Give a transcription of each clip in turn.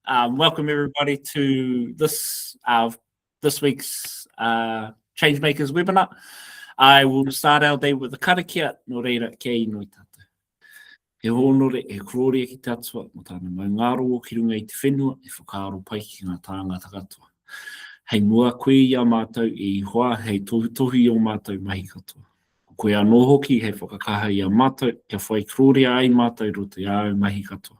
Welcome everybody to this week's Changemakers webinar. I will start our day with the karakia no reira kei no tata. He honore e kroria ki tatua mo tāna mai ngaro o ki runga I te whenua e whakaaro pai ki ngā tāngata katoa. Hei mua koe ia mātou I hoa hei tohi o mātou mahi katoa. Koe anō hoki hei whakakaha ia mātou kia whai kroria ai mātou roto I au mahi katoa.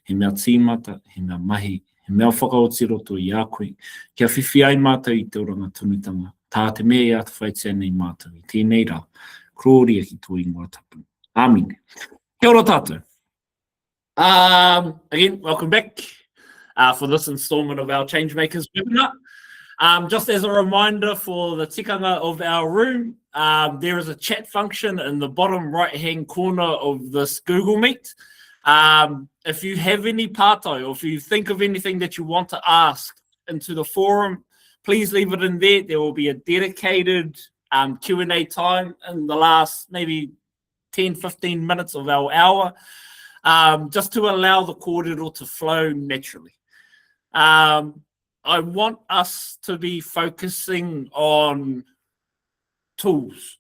He mea tīmata, he mea mahi, he mea whakaoti roto I a koe. Kia whiwhi ai mātou I te oranga tunutanga. Tā te mea I atu whaitea nei mātou I tēnei rā. Kroria ki tō ingoa tapu. Āmine. Kia ora tātou. Again, welcome back for this installment of our Changemakers webinar. Just as a reminder for the tikanga of our room, there is a chat function in the bottom right-hand corner of this Google Meet. If you have any pārtai or if you think of anything that you want to ask into the forum, please leave it in there. There will be a dedicated Q&A time in the last maybe 10-15 minutes of our hour, just to allow the kōrero to flow naturally. I want us to be focusing on tools.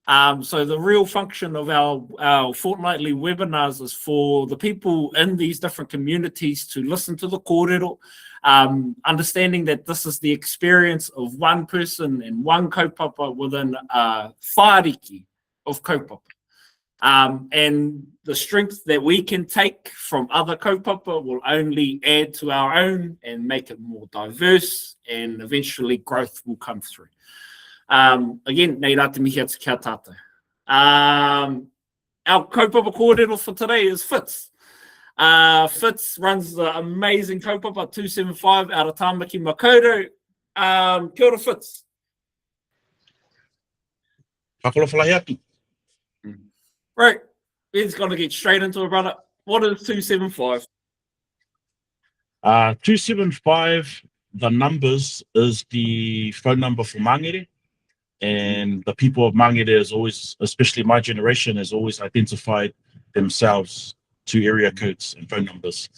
So the real function of our fortnightly webinars is for the people in these different communities to listen to the kōrero, understanding that this is the experience of one person and one kaupapa within a whāriki of kaupapa. And the strength that we can take from other kaupapa will only add to our own and make it more diverse, and eventually growth will come through. Again, nei rā te mihi atu kia tātou. Our kaupapa kōrero for today is Fitz. Fitz runs the amazing kaupapa 275 out of Tāmaki Makaurau. Kia ora, Fitz. Whakalawhalahi atu. Right, we're just going to get straight into it, brother. What is 275? 275, the numbers is the phone number for Mangere. And the people of Mangere is always, especially my generation, has always identified themselves to area codes and phone numbers.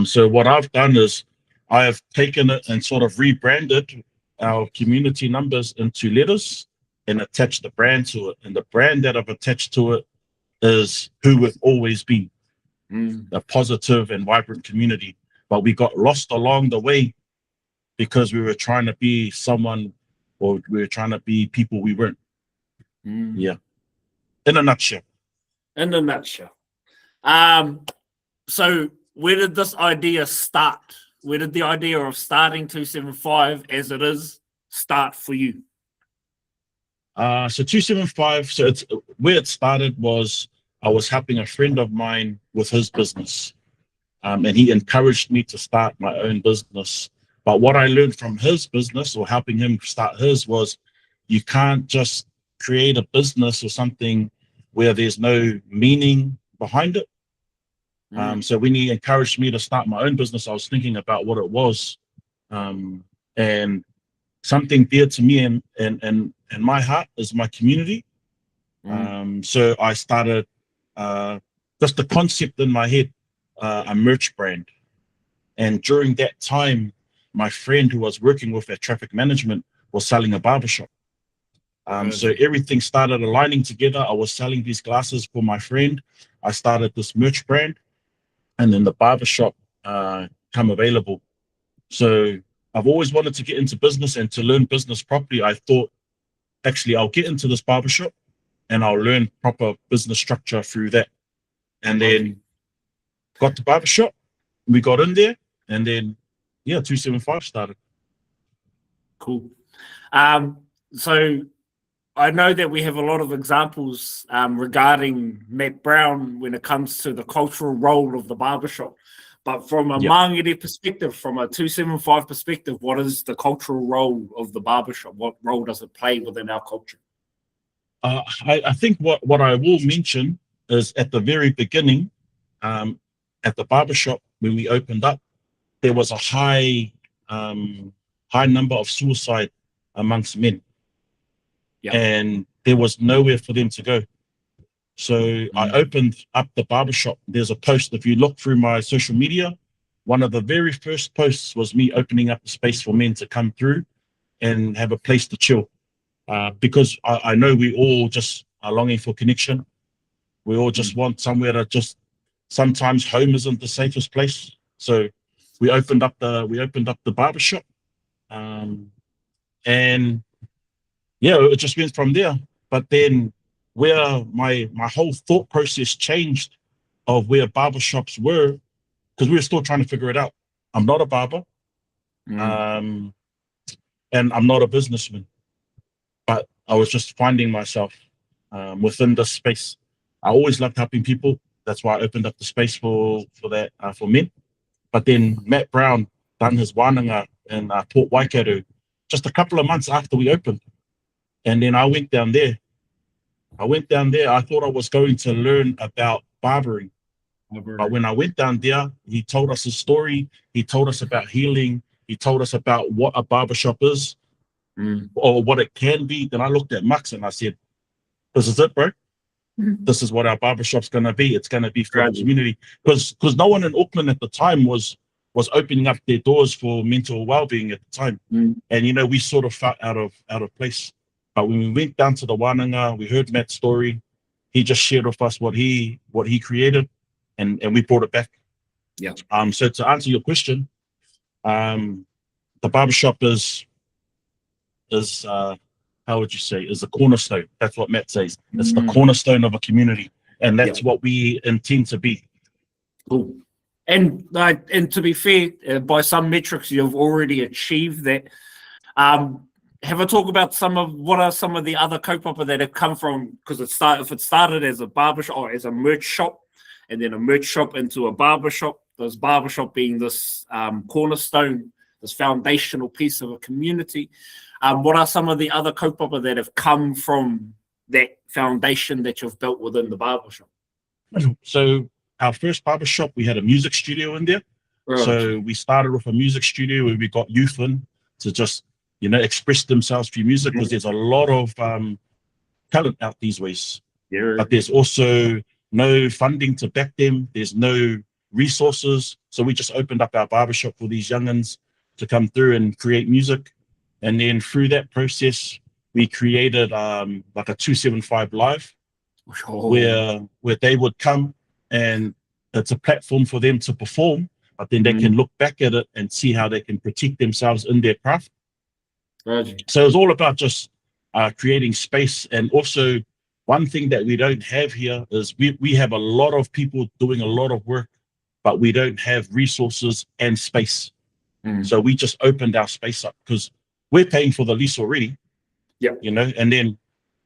So what I've done is I have taken it and sort of rebranded our community numbers into letters and attached the brand to it. And the brand that I've attached to it is who we've always been, a positive and vibrant community. But we got lost along the way because we were trying to be someone, or we were trying to be people we weren't. Yeah. In a nutshell. In a nutshell. So where did this idea start? Where did the idea of starting 275 as it is start for you? So 275, so it's where it started was I was helping a friend of mine with his business. And he encouraged me to start my own business. But what I learned from his business, or helping him start his, was you can't just create a business or something where there's no meaning behind it. So when he encouraged me to start my own business, I was thinking about what it was. And something dear to me and my heart is my community. So I started just the concept in my head, a merch brand. And during that time, my friend who was working with at traffic management was selling a barbershop. So everything started aligning together. I was selling these glasses for my friend. I started this merch brand, and then the barbershop come available. So I've always wanted to get into business and to learn business properly. I thought, actually, I'll get into this barbershop and I'll learn proper business structure through that. And then got the barbershop, we got in there, and then, yeah, 275 started. Cool. So I know that we have a lot of examples regarding Matt Brown when it comes to the cultural role of the barbershop. But from a Mangere perspective, from a 275 perspective, what is the cultural role of the barbershop? What role does it play within our culture? I think what I will mention is at the very beginning, at the barbershop, when we opened up, there was a high number of suicide amongst men. And there was nowhere for them to go. So I opened up the barbershop. There's a post, if you look through my social media, one of the very first posts was me opening up the space for men to come through and have a place to chill. Because I know we all just are longing for connection. We all just want somewhere to just, sometimes home isn't the safest place. So we opened up the barbershop. And yeah, it just went from there. But then where my whole thought process changed of where barbershops were, because we were still trying to figure it out. I'm not a barber, and I'm not a businessman, but I was just finding myself within this space. I always loved helping people. That's why I opened up the space for that for men. But then Matt Brown done his wānanga in Port Waikato just a couple of months after we opened. And then I went down there. I thought I was going to learn about barbering. But when I went down there, he told us his story. He told us about healing. He told us about what a barbershop is or what it can be. Then I looked at Mux and I said, this is it, bro. This is what our barbershop's going to be. It's going to be for the community. Because no one in Auckland at the time was opening up their doors for mental well-being at the time. And, you know, we sort of felt out of place. But when we went down to the wānanga, we heard Matt's story. He just shared with us what he created, and we brought it back. Yeah. So to answer your question, the barbershop is how would you say, is a cornerstone. That's what Matt says. It's the cornerstone of a community, and that's what we intend to be. Cool. And to be fair, by some metrics, you've already achieved that. Have a talk about what are some of the other kaupapa that have come from, because if it started as a barbershop or as a merch shop, and then a merch shop into a barbershop, this barbershop being this cornerstone, this foundational piece of a community. What are some of the other kaupapa that have come from that foundation that you've built within the barbershop? So our first barbershop, we had a music studio in there. Right. So we started with a music studio where we got youth in to just, you know, express themselves through music, because there's a lot of talent out these ways. Yeah. But there's also no funding to back them. There's no resources. So we just opened up our barbershop for these young'uns to come through and create music. And then through that process, we created like a 275 Live, where they would come, and it's a platform for them to perform, but then they can look back at it and see how they can protect themselves in their craft. So it's all about just creating space. And also, one thing that we don't have here is we have a lot of people doing a lot of work, but we don't have resources and space. So we just opened our space up because we're paying for the lease already. Yeah, you know, and then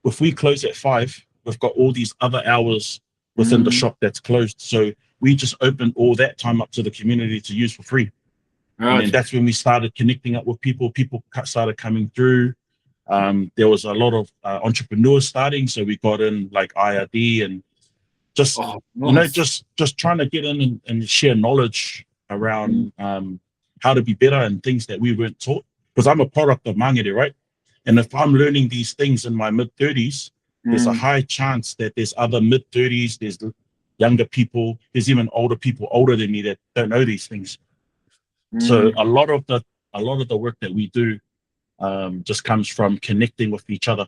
if we close at 5, we've got all these other hours within the shop that's closed. So we just opened all that time up to the community to use for free. And then that's when we started connecting up with people. People started coming through. There was a lot of entrepreneurs starting. So we got in like IRD and just, you know, just trying to get in and share knowledge around how to be better and things that we weren't taught. Because I'm a product of Mangere, right? And if I'm learning these things in my mid-30s, there's a high chance that there's other mid-30s, there's younger people, there's even older people older than me that don't know these things. So a lot of the work that we do just comes from connecting with each other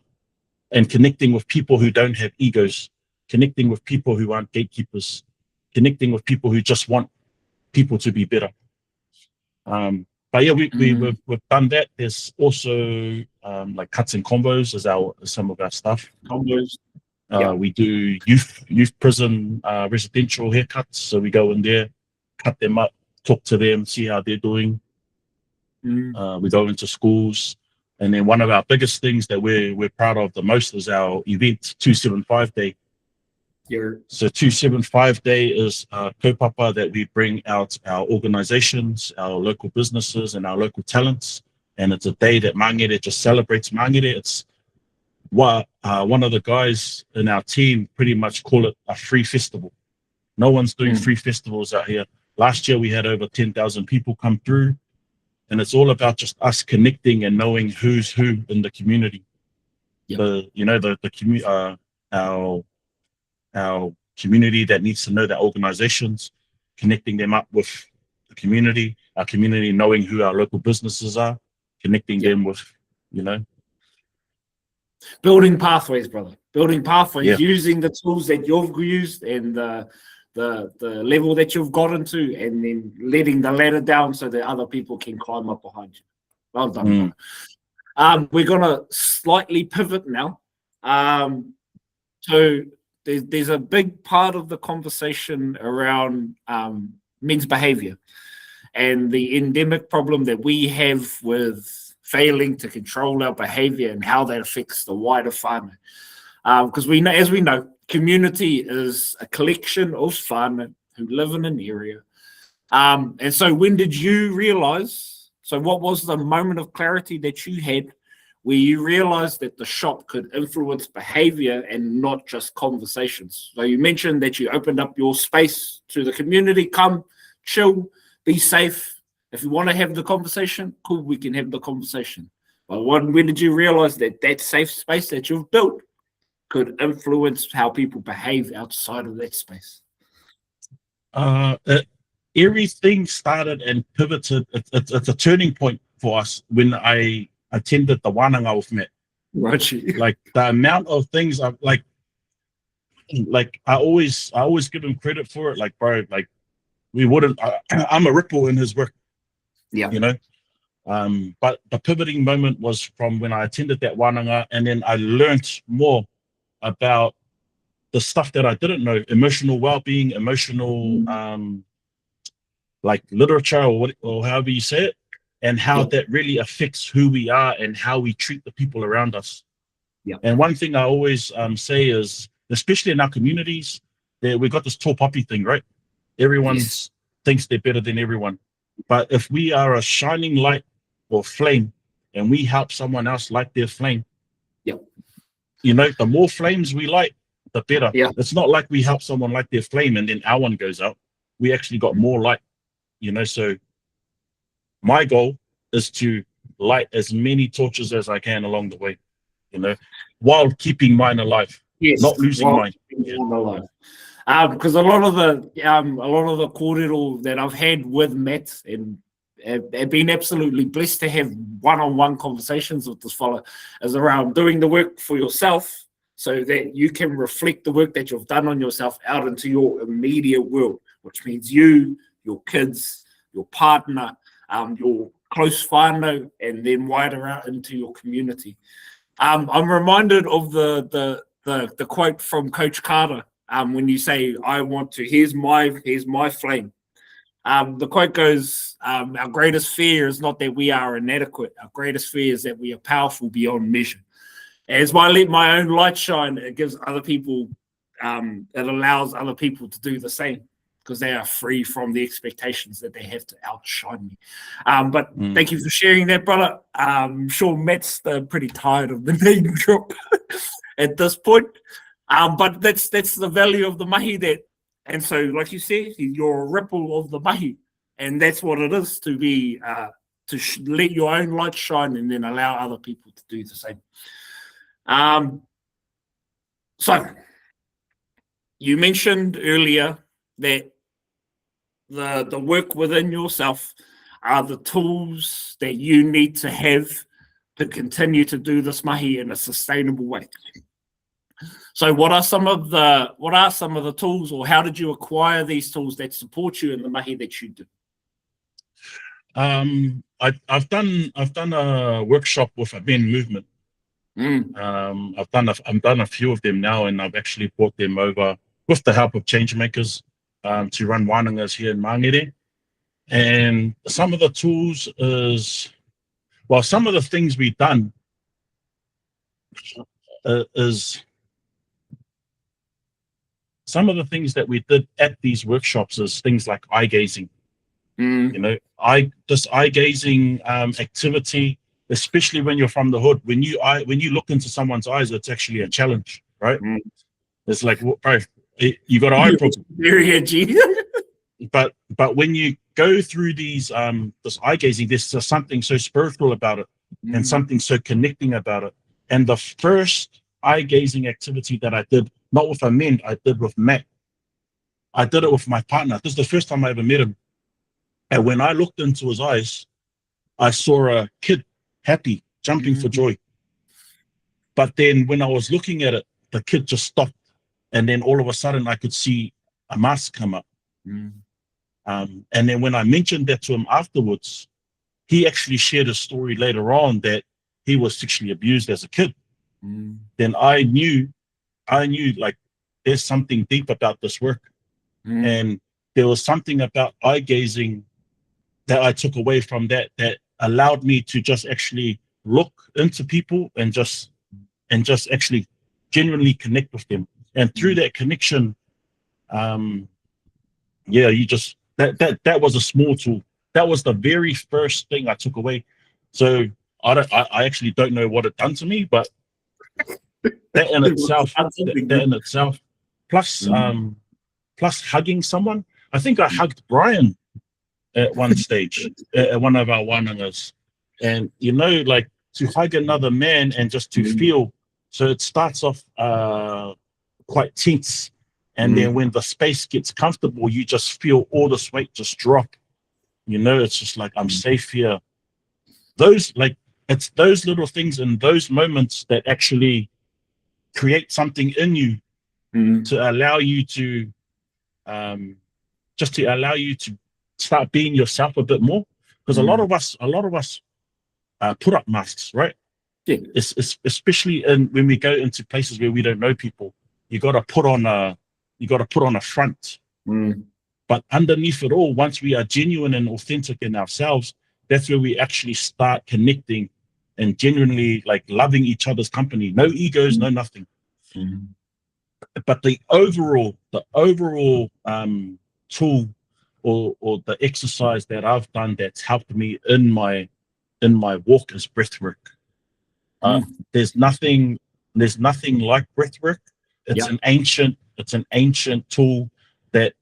and connecting with people who don't have egos, connecting with people who aren't gatekeepers, connecting with people who just want people to be better. But yeah, we've done that. There's also like cuts and combos as some of our stuff. Combos. We do youth prison residential haircuts. So we go in there, cut them up, talk to them, see how they're doing. We go into schools, and then one of our biggest things that we're proud of the most is our event 275 Day. So 275 Day is a kaupapa that we bring out our organizations, our local businesses, and our local talents. And it's a day that Mangere just celebrates Mangere. It's what one of the guys in our team pretty much call it a free festival. No one's doing free festivals out here. Last year we had over 10,000 people come through, and it's all about just us connecting and knowing who's who in the community. Our community that needs to know their organizations, connecting them up with the community, our community knowing who our local businesses are, connecting them with, you know. Building pathways, brother. Building pathways, Yeah. using the tools that you've used and the level that you've gotten to, and then letting the ladder down so that other people can climb up behind you. Well done, brother. We're gonna slightly pivot now. So there's a big part of the conversation around men's behavior and the endemic problem that we have with failing to control our behavior and how that affects the wider whānau. Because we know, as we know, community is a collection of whānau who live in an area. And so when did you realize, so what was the moment of clarity that you had where you realized that the shop could influence behavior and not just conversations? So you mentioned that you opened up your space to the community, come, chill, be safe. If you want to have the conversation, cool, we can have the conversation. But when did you realize that that safe space that you've built could influence how people behave outside of that space? Everything started and pivoted. It's a turning point for us when I attended the wānanga with Matt. Right. Like the amount of things I always give him credit for it. Like, bro, like we wouldn't. I'm a ripple in his work. Yeah. You know. But the pivoting moment was from when I attended that wānanga, and then I learned more about the stuff that I didn't know: emotional well-being, emotional like literature, or however you say it, and how that really affects who we are and how we treat the people around us. Yeah. And one thing I always say is, especially in our communities, that we got this tall poppy thing, right? Everyone thinks they're better than everyone. But if we are a shining light or flame and we help someone else light their flame, you know, the more flames we light, the better. Yeah. It's not like we help someone light their flame and then our one goes out. We actually got more light, you know. So my goal is to light as many torches as I can along the way, you know, while keeping mine alive, not losing mine. Alive. Because a lot of the kōrero that I've had with Matt and have been absolutely blessed to have one-on-one conversations with this fella is around doing the work for yourself so that you can reflect the work that you've done on yourself out into your immediate world, which means you, your kids, your partner, your close whānau, and then wider out into your community. I'm reminded of the quote from Coach Carter when you say, "I want to." Here's my flame. The quote goes, "Our greatest fear is not that we are inadequate. Our greatest fear is that we are powerful beyond measure." As I let my own light shine, it gives other people, it allows other people to do the same, because they are free from the expectations that they have to outshine me. But thank you for sharing that, brother. I'm sure Matt's pretty tired of the name drop at this point. But that's the value of the mahi that, and so like you said, you're a ripple of the mahi, and that's what it is to be let your own light shine and then allow other people to do the same. So you mentioned earlier that the work within yourself are the tools that you need to have to continue to do this mahi in a sustainable way. So what are some of the tools, or how did you acquire these tools that support you in the mahi that you do? I've done a workshop with a men movement. I've done a few of them now, and I've actually brought them over with the help of Changemakers to run wānangas here in Mangere. And some of the tools is, well, some of the things we've done is some of the things that we did at these workshops is things like eye gazing. You know, this eye gazing activity, especially when you're from the hood, when you look into someone's eyes, it's actually a challenge, right? It's like, bro, you got an eye problem. Very edgy. But when you go through these this eye gazing, there's something so spiritual about it, and something so connecting about it. And the first eye gazing activity that I did, not with a man, I did with Matt. I did it with my partner. This is the first time I ever met him. And when I looked into his eyes, I saw a kid happy, jumping for joy. But then when I was looking at it, the kid just stopped. And then all of a sudden I could see a mask come up. And then when I mentioned that to him afterwards, he actually shared a story later on that he was sexually abused as a kid. Then I knew like there's something deep about this work. And there was something about eye gazing that I took away from that allowed me to just actually look into people and just actually genuinely connect with them. And through that connection, you just that was a small tool. That was the very first thing I took away. So I actually don't know what it done to me, but that in itself, plus hugging someone. I think I hugged Brian at one stage at one of our wānangas, and like to hug another man and just to feel. So it starts off quite tense, and then when the space gets comfortable, you just feel all this weight just drop. It's just like I'm safe here. It's those little things and those moments that actually create something in you to allow you to start being yourself a bit more. Because a lot of us put up masks, right? Yeah. It's especially when we go into places where we don't know people. You got to put on a front. But underneath it all, once we are genuine and authentic in ourselves, that's where we actually start connecting and genuinely like loving each other's company. No egos, no nothing. But the overall tool or the exercise that I've done that's helped me in my walk is breath work. There's nothing like breath work. It's an ancient tool that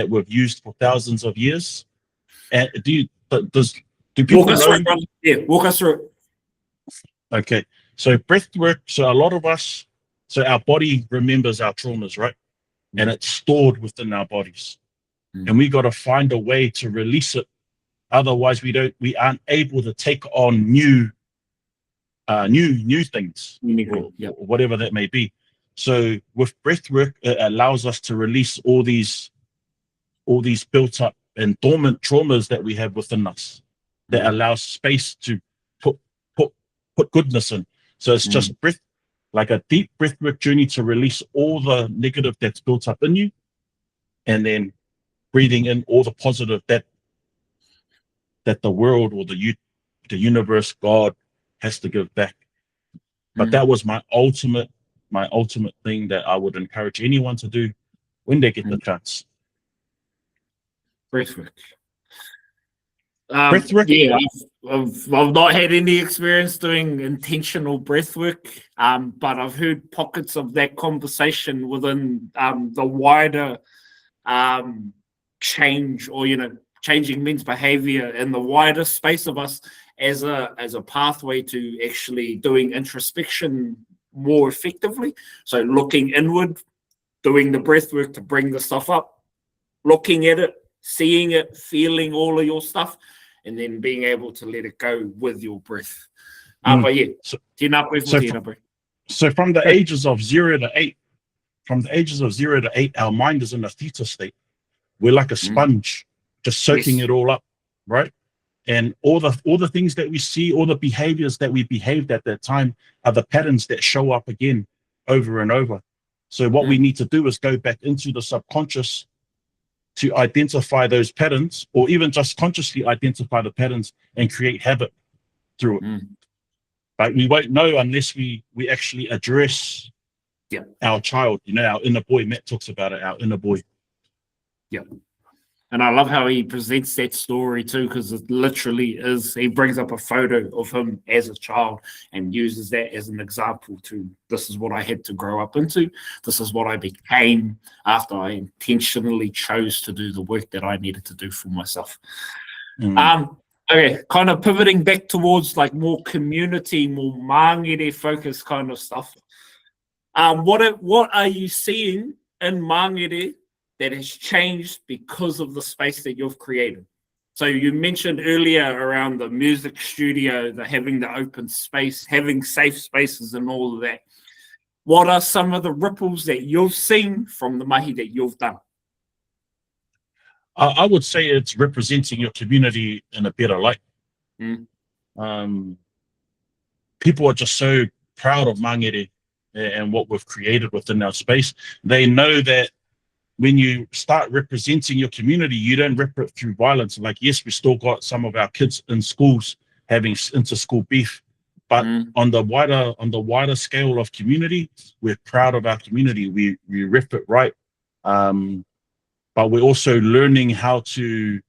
we've used for thousands of years. And do people know? Walk us through it. Okay, so breath work. So a lot of us, our body remembers our traumas, right? And it's stored within our bodies, and we got to find a way to release it. Otherwise, we aren't able to take on new things, or whatever that may be. So with breath work, it allows us to release all these built up and dormant traumas that we have within us, that allows space to put goodness in. So it's just breath, like a deep breathwork journey to release all the negative that's built up in you, and then breathing in all the positive that the world or the universe, God, has to give back. But that was my ultimate thing that I would encourage anyone to do when they get the chance. Breathwork. Breathwork? Yeah, I've not had any experience doing intentional breathwork, but I've heard pockets of that conversation within the wider change, or changing men's behavior in the wider space of us as a pathway to actually doing introspection more effectively. So looking inward, doing the breathwork to bring the stuff up, looking at it, seeing it, feeling all of your stuff, and then being able to let it go with your breath. But yeah, so from the ages of 0 to 8, our mind is in a theta state. We're like a sponge, just soaking it all up, right? And all the things that we see, all the behaviors that we behaved at that time are the patterns that show up again over and over. So what we need to do is go back into the subconscious to identify those patterns, or even just consciously identify the patterns and create habit through it. But we won't know unless we actually address our child, our inner boy. Matt talks about it, our inner boy. Yeah. And I love how he presents that story too, because it literally is, he brings up a photo of him as a child and uses that as an example to, this is what I had to grow up into. This is what I became after I intentionally chose to do the work that I needed to do for myself. Okay, kind of pivoting back towards like more community, more mangere focused kind of stuff. What are you seeing in mangere that has changed because of the space that you've created? So you mentioned earlier around the music studio, the having the open space, having safe spaces and all of that. What are some of the ripples that you've seen from the mahi that you've done? I would say it's representing your community in a better light. People are just so proud of Mangere and what we've created within our space. They know that when you start representing your community, you don't rep it through violence. Like, yes, we still got some of our kids in schools having inter-school beef, but on the wider scale of community, we're proud of our community. We rep it right, but we're also learning how to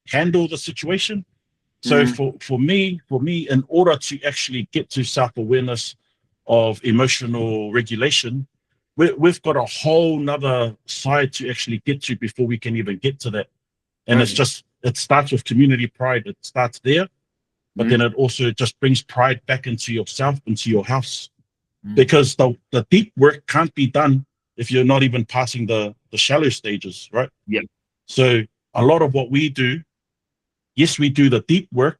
handle the situation. So for me, in order to actually get to self-awareness of emotional regulation, we've got a whole nother side to actually get to before we can even get to that. And it starts with community pride. It starts there, but then it also just brings pride back into yourself, into your house, because the deep work can't be done if you're not even passing the shallow stages, right? Yeah. So a lot of what we do, yes, we do the deep work,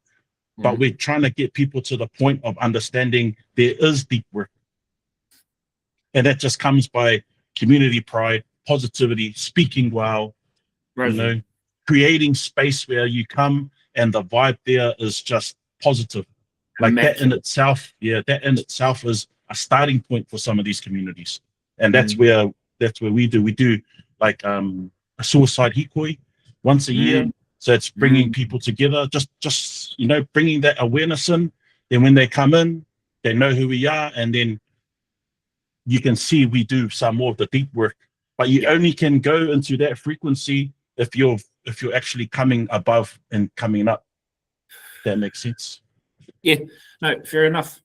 but we're trying to get people to the point of understanding there is deep work. And that just comes by community pride, positivity, speaking well, creating space where you come and the vibe there is just positive. Like that in itself, that in itself is a starting point for some of these communities. And that's where we do like a suicide hikoi once a year. So it's bringing people together, just bringing that awareness in. Then when they come in, they know who we are, and then you can see we do some more of the deep work. But you only can go into that frequency if you're actually coming above and coming up. That makes sense. Yeah, no, fair enough.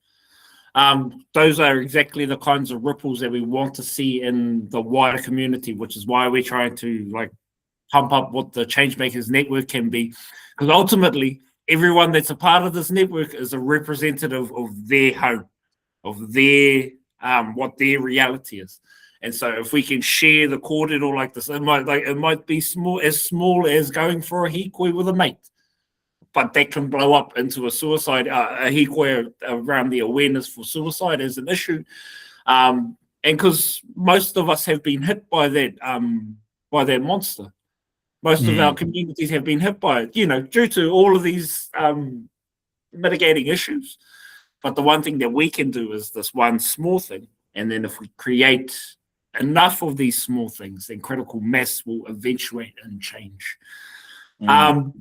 Those are exactly the kinds of ripples that we want to see in the wider community, which is why we're trying to pump up what the Changemakers network can be, because ultimately everyone that's a part of this network is a representative of their home, of their what their reality is. And so if we can share the cordial like this, it might be small as going for a hikoi with a mate, but that can blow up into a suicide, a hikoi around the awareness for suicide as an issue. And because most of us have been hit by that monster. Most of our communities have been hit by it, due to all of these mitigating issues. But the one thing that we can do is this one small thing. And then if we create enough of these small things, then critical mass will eventuate and change. There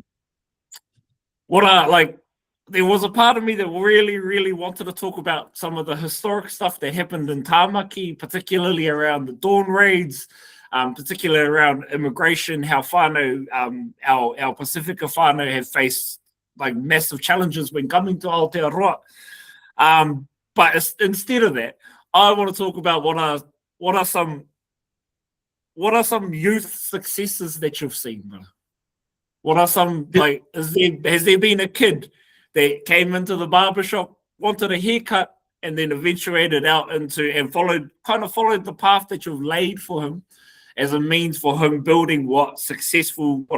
was a part of me that really, really wanted to talk about some of the historic stuff that happened in Tāmaki, particularly around the dawn raids, particularly around immigration, how whānau, our Pacifica whānau have faced massive challenges when coming to Aotearoa. But instead of that, I want to talk about what are some youth successes that you've seen, bro? What are some has there been a kid that came into the barbershop, wanted a haircut, and then eventuated out into and followed the path that you've laid for him as a means for him building what a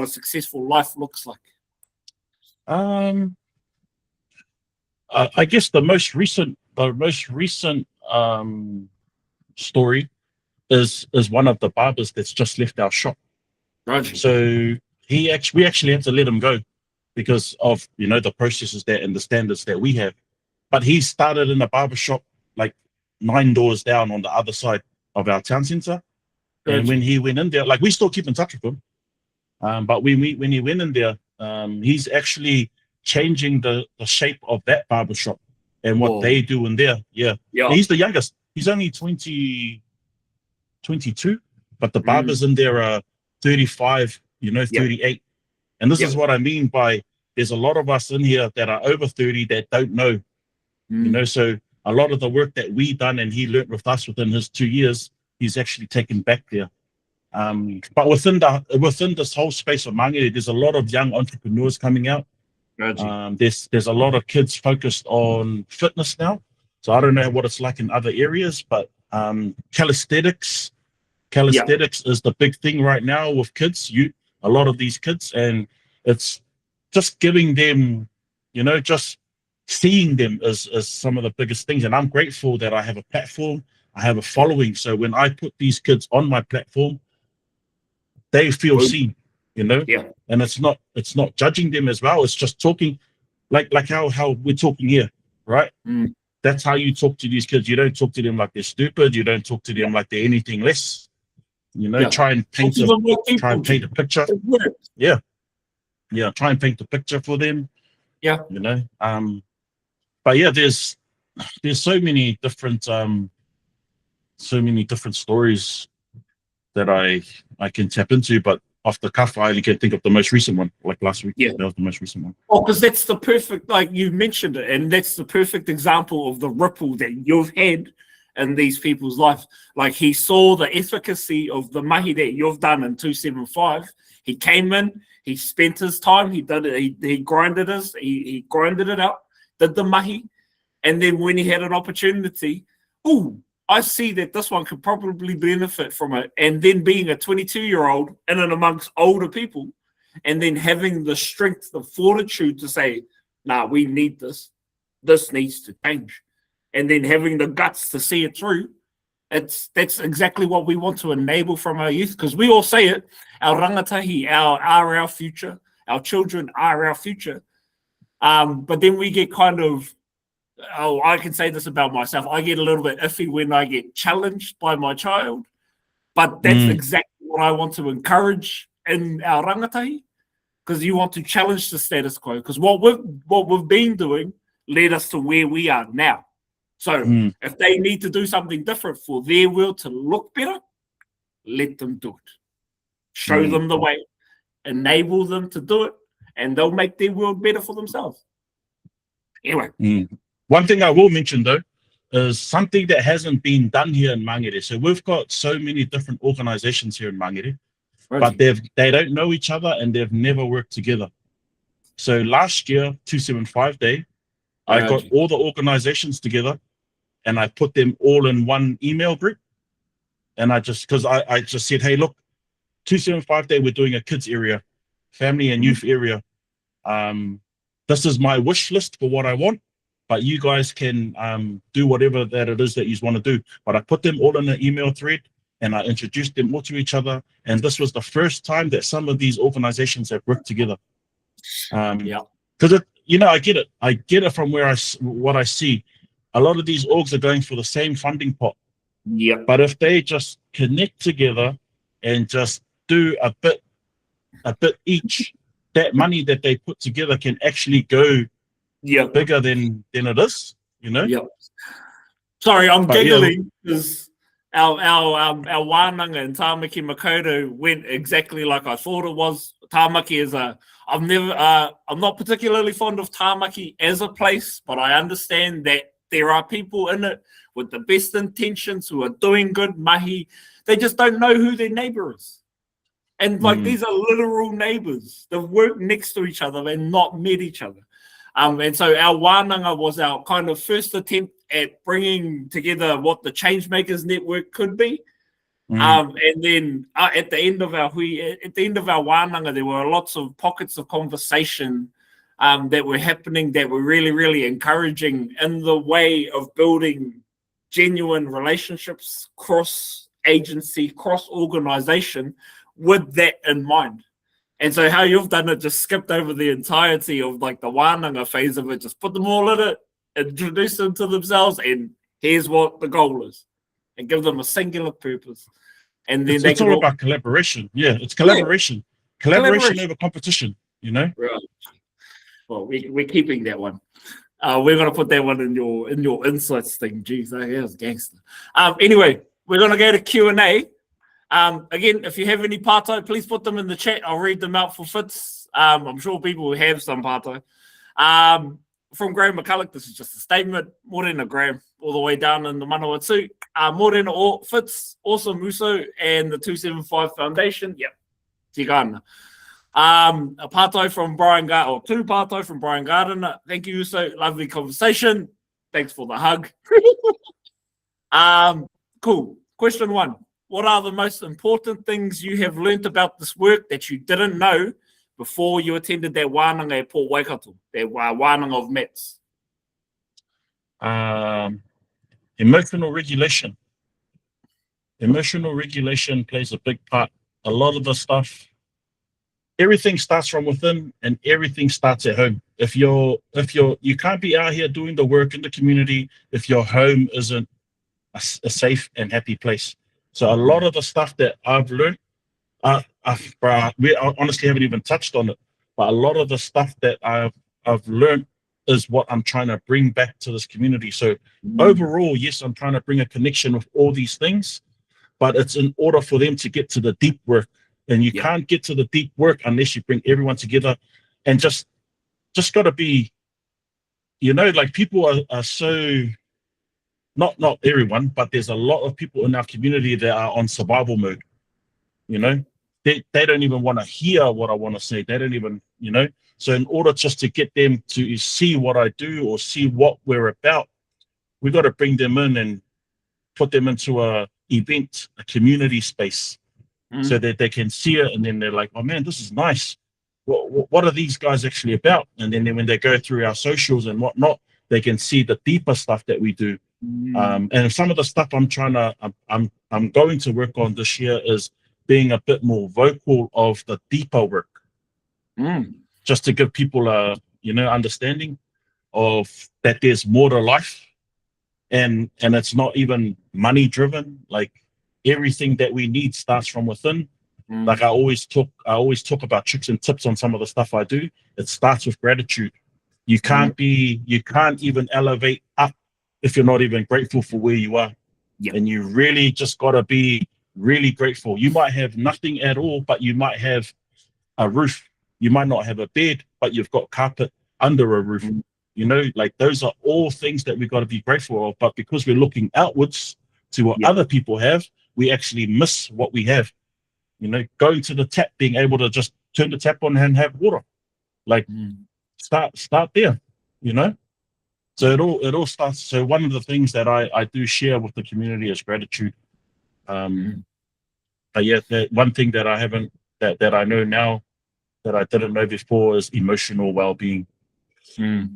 successful life looks like? I guess the most recent story is one of the barbers that's just left our shop. Right. So we actually had to let him go because of the processes and the standards that we have. But he started in a barbershop 9 doors down on the other side of our town centre. And when he went in there, we still keep in touch with him. But when he went in there, he's actually changing the shape of that barbershop and what they do in there. Yeah. He's the youngest. He's only 22, but the barbers in there are 35, 38. And this is what I mean by there's a lot of us in here that are over 30 that don't know, so a lot of the work that we done and he learned with us within his 2 years, he's actually taken back there. But within this whole space of Mangere, there's a lot of young entrepreneurs coming out. There's a lot of kids focused on fitness now. So I don't know what it's like in other areas, but calisthenics is the big thing right now with kids. A lot of these kids, and it's just giving them, just seeing them is some of the biggest things. And I'm grateful that I have a platform, I have a following. So when I put these kids on my platform, they feel seen, Yeah. and it's not judging them as well. It's just talking like how we're talking here, right? That's how you talk to these kids. You don't talk to them like they're stupid. You don't talk to them like they're anything less. Try and paint a picture. Yeah. Try and paint a picture for them. Yeah. But yeah, there's so many different stories that I can tap into, but off the cuff, I only can think of the most recent one, like last week. Yeah, that was the most recent one. Oh, because that's the perfect, like you mentioned it, and that's the perfect example of the ripple that you've had in these people's life. Like he saw the efficacy of the mahi that you've done in 275. He came in, he spent his time, he did it, he grinded he grinded it out, did the mahi, and then when he had an opportunity, I see that this one could probably benefit from it. And then being a 22-year-old in and amongst older people, and then having the strength, the fortitude to say, nah, we need this. This needs to change. And then having the guts to see it through. That's exactly what we want to enable from our youth, because we all say it, our rangatahi are our future. Our children are our future. But then we get kind of, I can say this about myself. I get a little bit iffy when I get challenged by my child, but that's exactly what I want to encourage in our rangatahi, because you want to challenge the status quo. Because what we've been doing led us to where we are now. So if they need to do something different for their world to look better, let them do it. Show them the way, enable them to do it, and they'll make their world better for themselves. Anyway. One thing I will mention, though, is something that hasn't been done here in Mangere. So we've got so many different organizations here in Mangere, but they don't know each other and they've never worked together. So last year, 275 Day, I got all the organizations together and I put them all in one email group. And I just said, hey, look, 275 Day, we're doing a kids area, family and youth area. This is my wish list for what I want. But you guys can do whatever that it is that you want to do. But I put them all in an email thread and I introduced them all to each other. And this was the first time that some of these organizations have worked together. Because I get it. I get it from what I see. A lot of these orgs are going for the same funding pot. Yeah. But if they just connect together and just do a bit each, that money that they put together can actually go bigger than it is, Sorry, I'm giggling because our wānanga in Tāmaki Makaurau went exactly like I thought it was. Tāmaki is I'm not particularly fond of Tāmaki as a place, but I understand that there are people in it with the best intentions who are doing good mahi. They just don't know who their neighbor is. And these are literal neighbors. They've worked next to each other and not met each other. And so our wānanga was our kind of first attempt at bringing together what the Changemakers network could be. And then at the end of our wānanga, there were lots of pockets of conversation that were happening that were really, really encouraging in the way of building genuine relationships, cross-agency, cross-organization with that in mind. And so how you've done it, just skipped over the entirety of the wānanga phase of it, just put them all in it, introduce them to themselves, and here's what the goal is, and give them a singular purpose. And then it's all about collaboration. Yeah, it's collaboration. Collaboration over competition, Right. Well, we're keeping that one. We're going to put that one in your insights thing. Jeez, that was gangster. Anyway, we're going to go to Q&A. Again, if you have any partai, please put them in the chat. I'll read them out for Fitz. I'm sure people will have some partai. From Graham McCulloch, this is just a statement. Morena Graham, all the way down in the Manawatu. Morena Fitz, awesome Muso, and the 275 Foundation. Yep, tigana. A partai from Brian Gardner, or two partai from Brian Gardner. Thank you, Uso. Lovely conversation. Thanks for the hug. Cool. Question 1. What are the most important things you have learnt about this work that you didn't know before you attended that wānanga at Port Waikato, that wānanga of METS? Emotional regulation. Emotional regulation plays a big part. A lot of the stuff, everything starts from within, and everything starts at home. If you can't be out here doing the work in the community if your home isn't a safe and happy place. So a lot of the stuff that I've learned, we honestly haven't even touched on it, but a lot of the stuff that I've learned is what I'm trying to bring back to this community. So overall, yes, I'm trying to bring a connection with all these things, but it's in order for them to get to the deep work. And you can't get to the deep work unless you bring everyone together, and just got to be, like people are so, not everyone, but there's a lot of people in our community that are on survival mode. They don't even want to hear what I want to say. They don't even, So in order just to get them to see what I do or see what we're about, we got to bring them in and put them into a event, a community space, so that they can see it, and then they're like, oh man, this is nice. What are these guys actually about? And then when they go through our socials and whatnot, they can see the deeper stuff that we do. And some of the stuff I'm going to work on this year is being a bit more vocal of the deeper work, just to give people a understanding of that there's more to life, and it's not even money driven. Like everything that we need starts from within. Like I always talk about tricks and tips on some of the stuff I do. It starts with gratitude. You can't even elevate up if you're not even grateful for where you are. And you really just got to be really grateful. You might have nothing at all, but you might have a roof. You might not have a bed, but you've got carpet under a roof. Like those are all things that we've got to be grateful of. But because we're looking outwards to what other people have, we actually miss what we have. Going to the tap, being able to just turn the tap on and have water. Like start there, So it all starts. So one of the things that I do share with the community is gratitude. But yeah, one thing that I haven't, that I know now that I didn't know before is emotional well-being. Okay,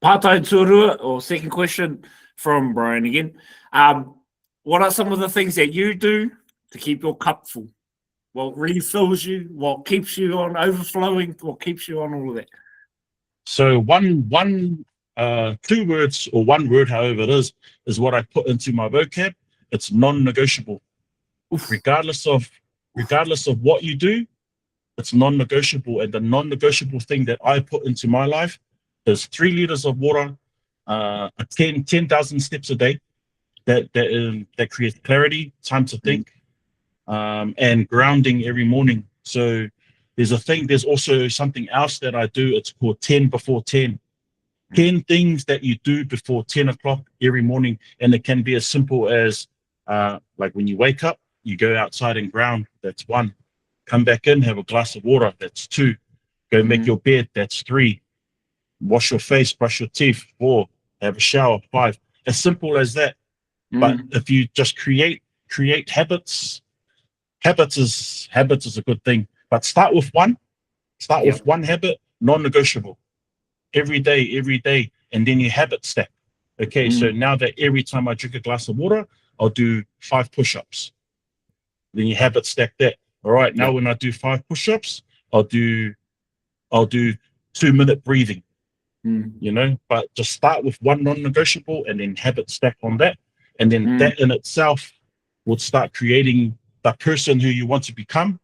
Pātai Tuarua, or second question from Brian again. What are some of the things that you do to keep your cup full? What refills you? What keeps you on overflowing? What keeps you on all of that? So two words, or one word, however it is what I put into my vocab. It's non-negotiable. Regardless of what you do, it's non-negotiable. And the non-negotiable thing that I put into my life is 3 liters of water, 10,000 steps a day. That creates clarity, time to think, and grounding every morning. So there's also something else that I do. It's called 10 before 10. 10 things that you do before 10 o'clock every morning. And it can be as simple as like when you wake up, you go outside and ground. That's 1. Come back in, have a glass of water. That's 2. Go make your bed. That's 3. Wash your face, brush your teeth. 4. Have a shower. 5. As simple as that. But if you just create habits is a good thing. But start with one. Start with one habit, non-negotiable. Every day, and then you habit stack. Okay, so now that every time I drink a glass of water, I'll do 5 push-ups. Then you habit stack that. All right, now when I do 5 push-ups, I'll do 2-minute breathing. But just start with one non-negotiable and then habit stack on that. And then that in itself would start creating the person who you want to become,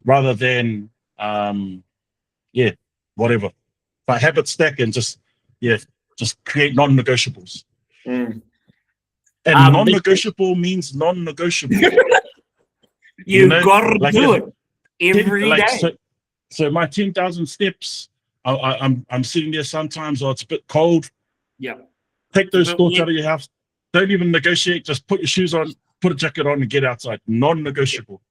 rather than whatever. But habit stack and just create non-negotiables. And non-negotiable means non-negotiable. You've got to do it every day. So my 10,000 steps, I'm sitting there sometimes, or it's a bit cold. Take those thoughts out of your house. Don't even negotiate. Just put your shoes on, put a jacket on, and get outside. Non-negotiable.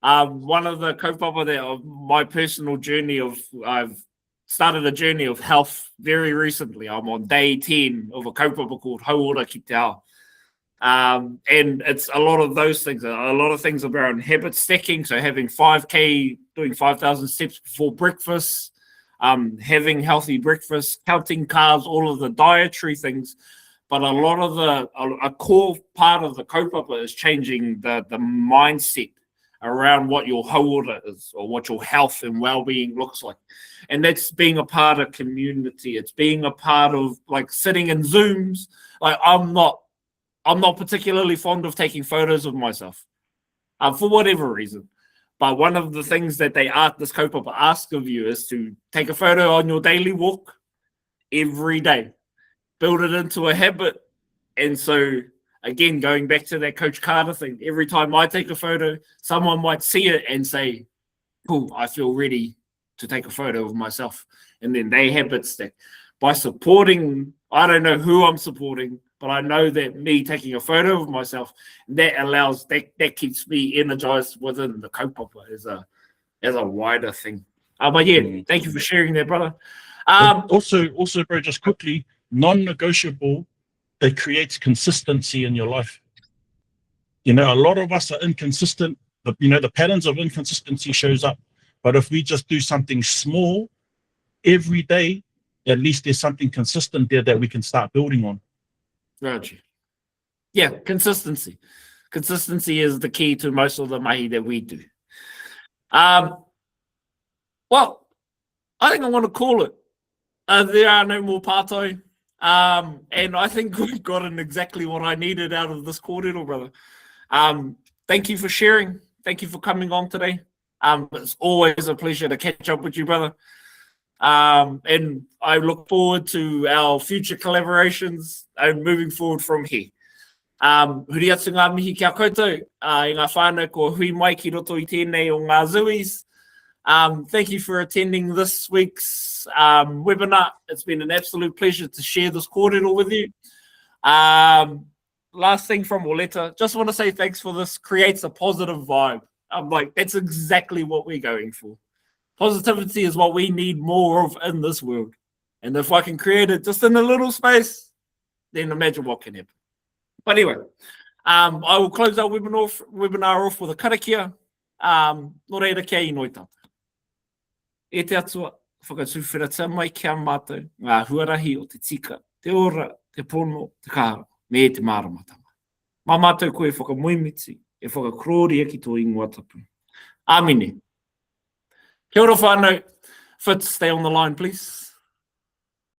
One of the kaupapa there of my personal journey I've started a journey of health very recently. I'm on day 10 of a kaupapa called Hauora Ki Te Ao. And it's a lot of those things. A lot of things around habit stacking. So having 5K, doing 5,000 steps before breakfast, having healthy breakfast, counting carbs, all of the dietary things. But a lot of a core part of the kaupapa is changing the mindset around what your hauora is or what your health and well-being looks like. And that's being a part of community. It's being a part of like sitting in Zooms. Like I'm not particularly fond of taking photos of myself for whatever reason. But one of the things that this kaupapa ask of you is to take a photo on your daily walk every day. Build it into a habit. And so, again, going back to that Coach Carter thing, every time I take a photo, someone might see it and say, cool, I feel ready to take a photo of myself. And then they habit stack. By supporting, I don't know who I'm supporting, but I know that me taking a photo of myself, that keeps me energized within the kaupapa as a wider thing. But yeah, thank you for sharing that, brother. Also, bro, just quickly, non-negotiable, it creates consistency in your life. A lot of us are inconsistent. The patterns of inconsistency shows up. But if we just do something small every day, at least there's something consistent there that we can start building on. Gotcha. Yeah, consistency. Consistency is the key to most of the mahi that we do. Well, I think I want to call it. There are no more pātai. And I think we've gotten exactly what I needed out of this kōrero, brother. Thank you for sharing. Thank you for coming on today. It's always a pleasure to catch up with you, brother. And I look forward to our future collaborations and moving forward from here. Huri atu ngā mihi kia koutou, i ngā whānau ko hui mai ki roto i tēnei o ngā zuis. Thank you for attending this week's webinar. It's been an absolute pleasure to share this kōrero with you. Last thing from Oleta, just want to say thanks for this. Creates a positive vibe. I'm like, that's exactly what we're going for. Positivity is what we need more of in this world. And if I can create it just in a little space, then imagine what can happen. But anyway, I will close our webinar off with a karakia. No reira kia inoi tātou. E te atua, whakatūwhiratia mai kia mātou, ngā huarahi o te tika, te ora, te pono, te kāra, me te māramatanga. Mā mātou koe whakamuimiti, e whakakrori ki tō ingoa tapu. Āmine. Kia ora whānau. Fitz, stay on the line, please.